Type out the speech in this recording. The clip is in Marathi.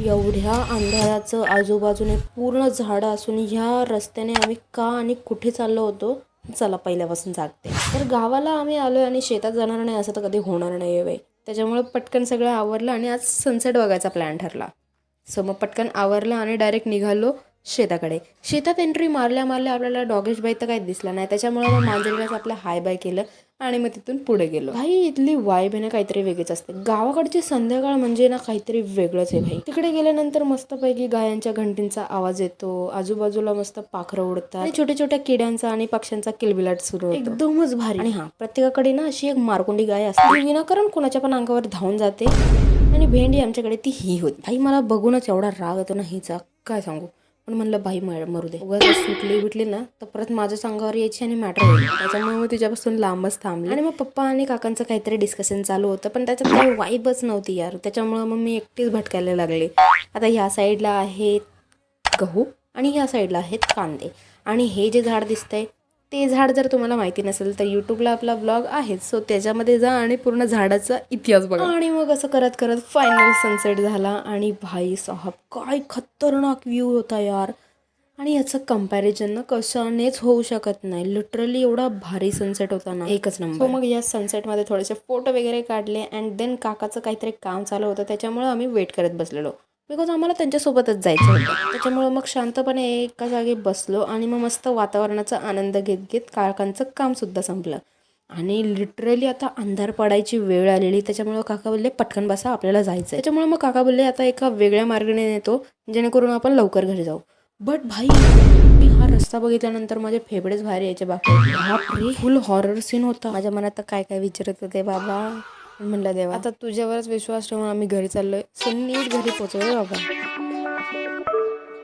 एवढ्या अंधाराचं आजूबाजूने पूर्ण झाडं असून ह्या रस्त्याने आम्ही का आणि कुठे चाललो होतो, चला पहिल्यापासून सांगते. तर गावाला आम्ही आलोय आणि शेतात जाणार नाही असं तर कधी होणार नाही आहे बाई. त्याच्यामुळे पटकन सगळं आवरलं आणि आज सनसेट बघायचा प्लॅन ठरला. सो मग पटकन आवरलं आणि डायरेक्ट निघालो शेताकडे. शेतात एंट्री मारल्या मारल्या आपल्याला डॉगेश बाई तर काही दिसला नाही. त्याच्यामुळे मग मांजरीलाच आपलं हाय बाय केलं आणि मग तिथून पुढे गेलो. भाई इथली वाईब आहे ना काहीतरी वेगळीच असते. गावाकडची संध्याकाळ म्हणजे ना काहीतरी वेगळंच आहे भाई. तिकडे गेल्यानंतर मस्तपैकी गायांच्या घंटींचा आवाज येतो, आजूबाजूला मस्त पाखरं उडतात आणि छोट्या छोट्या किड्यांचा आणि पक्ष्यांचा किलबिलाट सुरू होतो. एकदमच भारी. आणि हा, प्रत्येकाकडे ना अशी एक मारकोंडी गाय असते, विनाकारण कोणाच्या पण अंगावर धावून जाते. आणि भेंडी आमच्याकडे ती ही होती. भाई मला बघूनच एवढा राग येतो ना हिचा, काय सांगू. पण म्हणलं भाई मरू दे, उगाच सुटली बिटली ना तर परत माझ्याच अंगावर यायची आणि मॅटर होईल. त्याच्यामुळे मग तिच्यापासून लांबच थांबले. आणि मग पप्पा आणि काकांचं काहीतरी डिस्कशन चालू होतं, पण त्याच्यात काही वाईबच नव्हती यार. त्याच्यामुळे मग मी एकटीच भटकायला लागले. आता ह्या साईडला आहेत गहू आणि ह्या साईडला आहेत कांदे. आणि हे जे झाड दिसतंय ते झाड जर तुम्हाला माहिती नसेल तर यूट्यूबला आपला ब्लॉग आहे, सो त्याच्यामध्ये जा आणि पूर्ण झाडाचा इतिहास बघा. आणि मग असं करत करत फायनल सनसेट झाला आणि भाई साहब काय खतरनाक व्ह्यू होता यार. आणि याचं कंपॅरिझन ना कशानेच होऊ शकत नाही. लिटरली एवढा भारी सनसेट होता ना, एकच नंबर. मग या सनसेटमध्ये थोडेसे फोटो वगैरे काढले अँड देन काकाचं काहीतरी काम चालू होतं, त्याच्यामुळे आम्ही वेट करत बसलेलो. बिकॉज आम्हाला त्यांच्यासोबतच जायचं होतं. त्याच्यामुळे मग शांतपणे एका जागी बसलो आणि मग मस्त वातावरणाचा आनंद घेत घेत काकांचं कामसुद्धा संपलं. आणि लिटरली आता अंधार पडायची वेळ आलेली. त्याच्यामुळे काका बोलले पटकन बसा, आपल्याला जायचं. त्याच्यामुळे मग काका बोलले आता एका वेगळ्या मार्गाने नेतो जेणेकरून आपण लवकर घरी जाऊ. बट भाई हा रस्ता बघितल्यानंतर माझे फेफडेच बाहेर यायचे बाकी. बापरे, फुल हॉरर सीन होता. माझ्या मनात तर काय काय विचारत होते बाबा. म्हणलं देवा आता तुझ्यावरच विश्वास ठेवून आम्ही घरी चाललोय, सो नीट घरी पोहोचलोय बाबा.